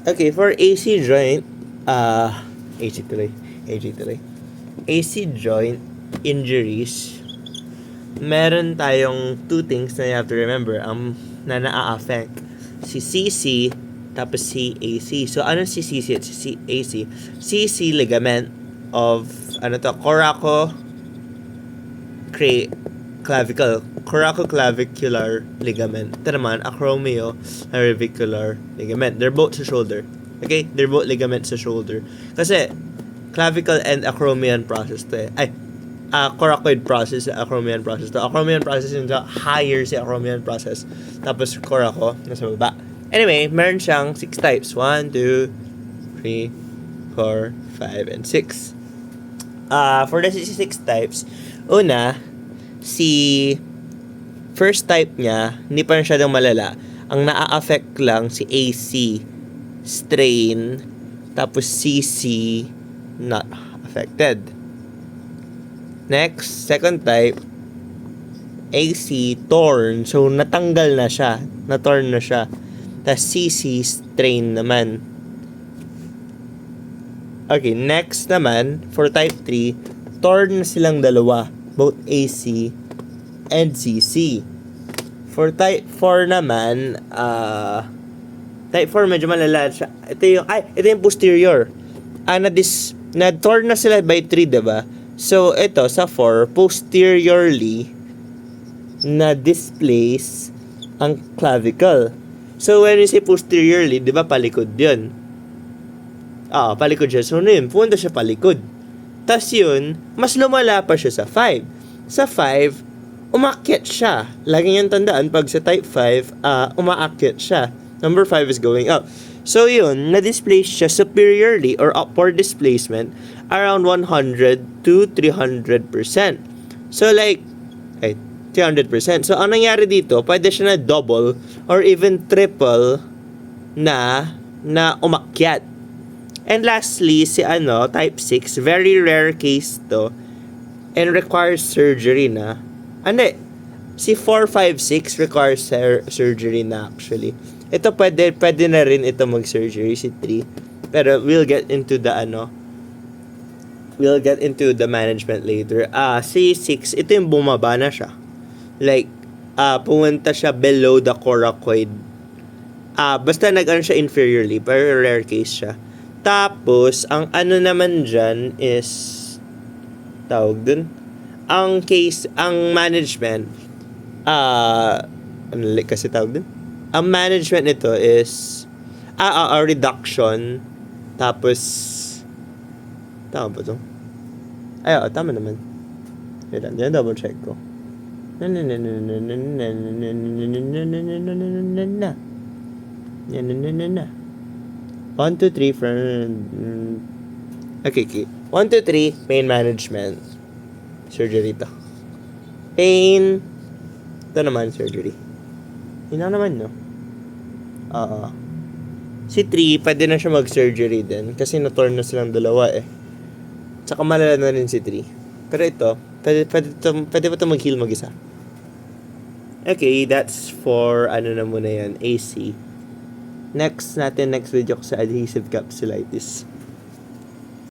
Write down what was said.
Okay, for AC joint, AC tuloy, AC tuloy. AC joint injuries, meron tayong two things na you have to remember na naa-affect. Si CC, tapos si AC. So, ano si CC at si AC? CC ligament of, coraco-clavicular ligament. Ito naman, acromio-cervicular ligament. They're both sa shoulder. Okay? They're both ligaments sa shoulder. Kasi, clavicle and acromion process to eh. Coracoid process, acromion process to. Acromion process yung higher si acromion process. Tapos, coraco, nasa baba. Anyway, meron siyang 6 types. 1, 2, 3, 4, 5, and 6. For the 6 types, una, si first type niya, hindi pa masyadong malala. Ang naa-affect lang si AC, strain, tapos CC, not affected. Next, second type, AC, torn. So, natanggal na siya. Na-torn na siya. Tapos CC, strain naman. Okay, next naman, for type 3, torn na silang dalawa. Both AC and CC. For type 4 naman, type 4 medyo malala siya. Ito yung posterior. Na-torn na sila by 3, diba? So, ito, sa 4, posteriorly, na-displace ang clavicle. So, when you say posteriorly, di ba, palikod yun? Palikod siya. So, ano yun? Punta siya palikod. Tas yun, mas lumala pa siya sa 5. Sa 5, umakyat siya. Lagi niyang tandaan, pag sa type 5, umaakyat siya. Number 5 is going up. So yun, na-displace siya superiorly or upward displacement around 100 to 300%. So like, 300%. So ang nangyari dito, pwede siya na double or even triple na umakyat. And lastly, si type 6, very rare case to and requires surgery na. Si 4, 5, 6 requires surgery na actually. Ito pwede na rin ito mag-surgery si 3. Pero we'll get into the management later. Si 6, ito yung bumaba na siya. Like pumunta siya below the coracoid. Basta siya inferiorly, pero rare case siya. Tapos ang naman dyan is tawag dun. Ang management kasi tawag dun. Ang management nito is a reduction, tapos tama ba to? Tama naman. Yan double check ko. 1, 2, 3 Okay. 1, 2, 3 pain management. Surgery to. Pain. Ito naman surgery. Yun naman, no? Si 3, pwede na siya mag-surgery din. Kasi na-torn na silang dalawa eh. Tsaka malala na rin si 3. Pero ito, pwede pa ito mag-heal mag-isa. Okay, that's for na muna yan, AC. Next video ko sa adhesive capsulitis.